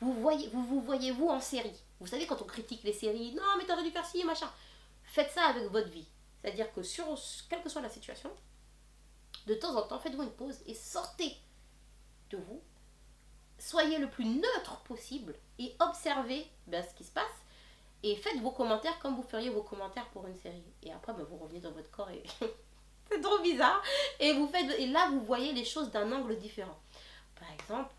vous voyez vous en série. Vous savez, quand on critique les séries, non, mais t'aurais dû faire ci, machin. Faites ça avec votre vie. C'est-à-dire que quelle que soit la situation, de temps en temps, faites-vous une pause et sortez de vous. Soyez le plus neutre possible et observez ce qui se passe. Et faites vos commentaires comme vous feriez vos commentaires pour une série. Et après, vous revenez dans votre corps et c'est trop bizarre. Et là, vous voyez les choses d'un angle différent. Par exemple,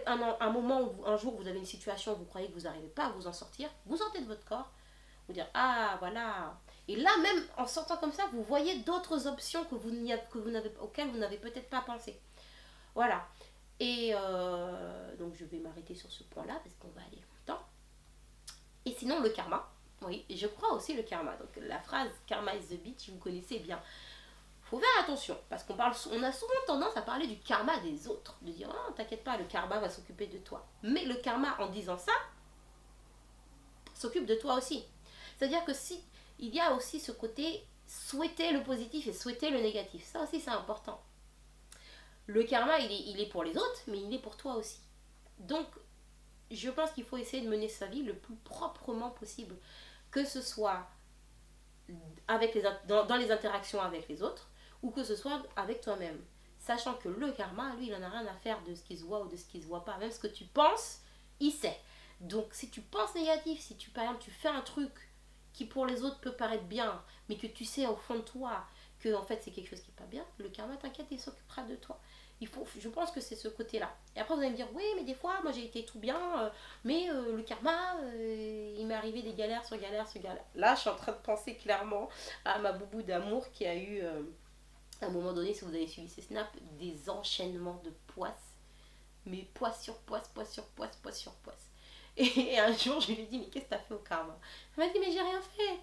un moment où un jour vous avez une situation où vous croyez que vous n'arrivez pas à vous en sortir, vous sortez de votre corps, vous dire ah voilà. Et là même en sortant comme ça, vous voyez d'autres options auxquelles vous n'avez peut-être pas pensé. Voilà. Et donc je vais m'arrêter sur ce point-là parce qu'on va aller longtemps. Et sinon le karma, oui, je crois aussi le karma. Donc la phrase karma is the bitch, vous connaissez bien. Faut faire attention, parce on a souvent tendance à parler du karma des autres, de dire oh, t'inquiète pas, le karma va s'occuper de toi. Mais le karma, en disant ça, s'occupe de toi aussi. C'est-à-dire que si il y a aussi ce côté souhaiter le positif et souhaiter le négatif, ça aussi c'est important. Le karma, il est pour les autres, mais il est pour toi aussi. Donc, je pense qu'il faut essayer de mener sa vie le plus proprement possible, que ce soit dans les interactions avec les autres, ou que ce soit avec toi-même. Sachant que le karma, lui, il n'en a rien à faire de ce qui se voit ou de ce qui se voit pas. Même ce que tu penses, il sait. Donc, si tu penses négatif, si par exemple, tu fais un truc qui pour les autres peut paraître bien, mais que tu sais au fond de toi que en fait c'est quelque chose qui n'est pas bien, le karma, t'inquiète, il s'occupera de toi. Je pense que c'est ce côté-là. Et après, vous allez me dire, oui, mais des fois, moi j'ai été tout bien, mais le karma, il m'est arrivé des galères sur galères sur galères. Là, je suis en train de penser clairement à ma boubou d'amour qui a eu, à un moment donné, si vous avez suivi ses snaps, des enchaînements de poisses. Mais poisse sur poisse, poisse sur poisse, poisse sur poisse. Et un jour, je lui ai dit, mais qu'est-ce que t'as fait au karma? Elle m'a dit, mais j'ai rien fait.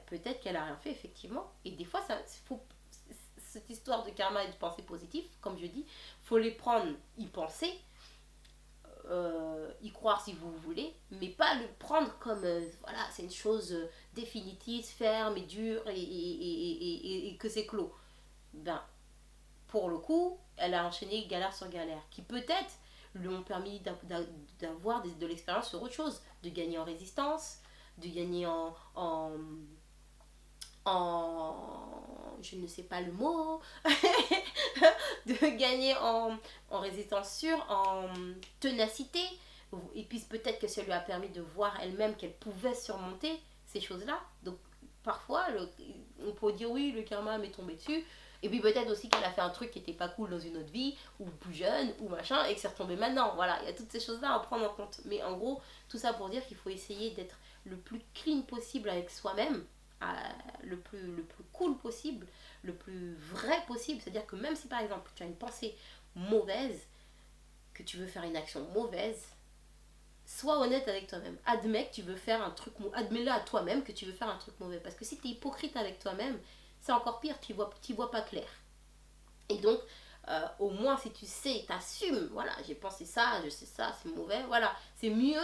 Peut-être qu'elle a rien fait, effectivement. Et des fois, cette histoire de karma et de pensée positive, comme je dis, faut les prendre, y penser, y croire si vous voulez, mais pas le prendre comme voilà, c'est une chose définitive, ferme et dure et que c'est clos. Pour le coup, elle a enchaîné galère sur galère, qui peut-être lui ont permis d'avoir de l'expérience sur autre chose, de gagner en résistance, de gagner en je ne sais pas le mot, de gagner en résistance sûre, en ténacité. Et puis peut-être que ça lui a permis de voir elle-même qu'elle pouvait surmonter ces choses-là. Donc parfois, on peut dire oui, le karma m'est tombé dessus. Et puis peut-être aussi qu'elle a fait un truc qui était pas cool dans une autre vie, ou plus jeune, ou machin, et que c'est retombé maintenant. Voilà, il y a toutes ces choses-là à prendre en compte. Mais en gros, tout ça pour dire qu'il faut essayer d'être le plus clean possible avec soi-même, le plus cool possible, le plus vrai possible. C'est-à-dire que même si par exemple tu as une pensée mauvaise, que tu veux faire une action mauvaise, sois honnête avec toi-même. Admets que tu veux faire un truc mauvais. Admets-le à toi-même que tu veux faire un truc mauvais. Parce que si tu es hypocrite avec toi-même, c'est encore pire, tu vois pas clair. Et donc, au moins si tu sais, t'assumes, voilà, j'ai pensé ça, je sais ça, c'est mauvais, voilà. C'est mieux,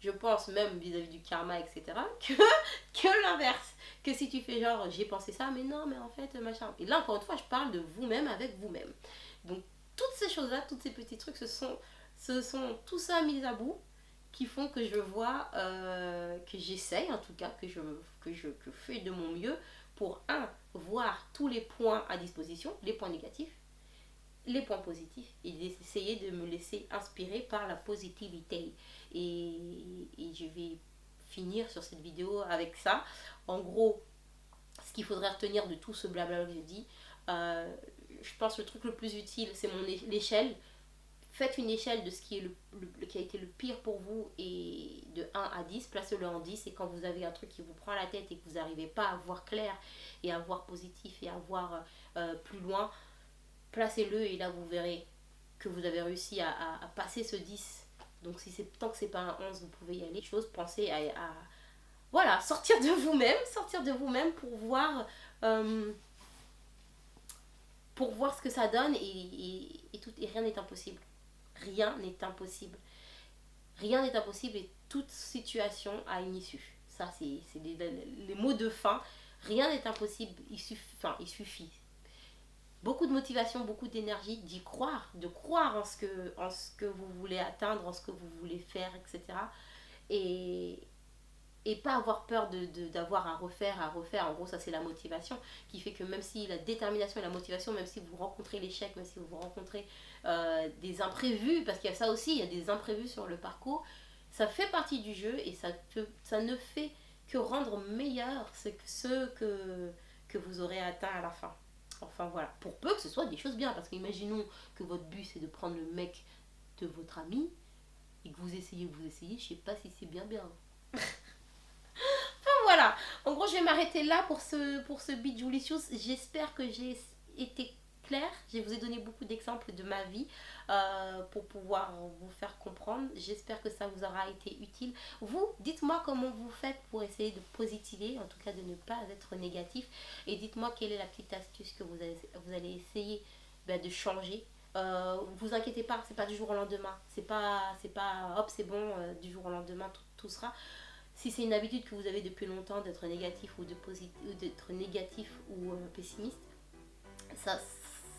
je pense même vis-à-vis du karma, etc., que l'inverse. Que si tu fais genre, j'ai pensé ça, mais non, mais en fait, machin. Et là, encore une fois, je parle de vous-même avec vous-même. Donc, toutes ces choses-là, tous ces petits trucs, ce sont tout ça mis à bout qui font que je vois, que j'essaye en tout cas, que fais de mon mieux pour, voir tous les points à disposition, les points négatifs, les points positifs, et d'essayer de me laisser inspirer par la positivité. Et je vais finir sur cette vidéo avec ça. En gros, ce qu'il faudrait retenir de tout ce blabla que j'ai dit, je pense que le truc le plus utile, c'est l'échelle. Faites une échelle de ce qui, qui a été le pire pour vous, et de 1 à 10, placez-le en 10. Et quand vous avez un truc qui vous prend la tête et que vous n'arrivez pas à voir clair et à voir positif et à voir plus loin, placez-le, et là vous verrez que vous avez réussi à passer ce 10. Donc si tant que c'est pas un 11, vous pouvez y aller. Pensez à voilà, sortir de vous-même pour voir ce que ça donne, et rien n'est impossible. Rien n'est impossible. Rien n'est impossible, et toute situation a une issue. Ça, c'est les mots de fin. Rien n'est impossible, il suffit. Beaucoup de motivation, beaucoup d'énergie, d'y croire, de croire en ce que vous voulez atteindre, en ce que vous voulez faire, etc. Et, pas avoir peur d'avoir à refaire. En gros, ça c'est la motivation qui fait que même si la détermination et la motivation, même si vous rencontrez l'échec, même si vous rencontrez des imprévus, parce qu'il y a ça aussi, il y a des imprévus sur le parcours, ça fait partie du jeu, et ça ne fait que rendre meilleur ce que vous aurez atteint à la fin. Enfin voilà, pour peu que ce soit des choses bien, parce qu'imaginons que votre but c'est de prendre le mec de votre ami, et que vous essayez, je sais pas si c'est bien. Voilà, en gros je vais m'arrêter là pour ce Be Julicious. J'espère que j'ai été claire. Je vous ai donné beaucoup d'exemples de ma vie pour pouvoir vous faire comprendre. J'espère que ça vous aura été utile. Vous, dites-moi comment vous faites pour essayer de positiver, en tout cas de ne pas être négatif, et dites-moi quelle est la petite astuce que vous allez essayer de changer. Vous inquiétez pas, c'est pas du jour au lendemain, c'est pas hop c'est bon, du jour au lendemain tout sera. Si c'est une habitude que vous avez depuis longtemps d'être négatif ou d'être négatif ou pessimiste, ça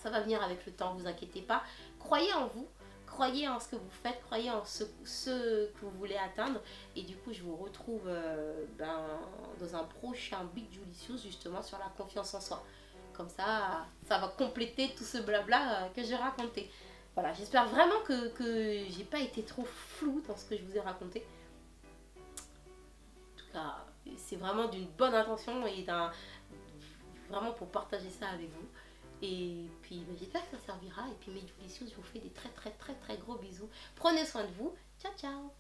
va venir avec le temps, vous inquiétez pas. Croyez en vous, croyez en ce que vous faites, croyez en ce que vous voulez atteindre. Et du coup, je vous retrouve dans un prochain Big Julicious, justement sur la confiance en soi. Comme ça va compléter tout ce blabla que j'ai raconté. Voilà, j'espère vraiment que j'ai pas été trop floue dans ce que je vous ai raconté. C'est vraiment d'une bonne intention, et vraiment pour partager ça avec vous. Et puis j'espère que ça servira. Et puis mes Julicious, je vous fais des très très très très gros bisous. Prenez soin de vous. Ciao ciao.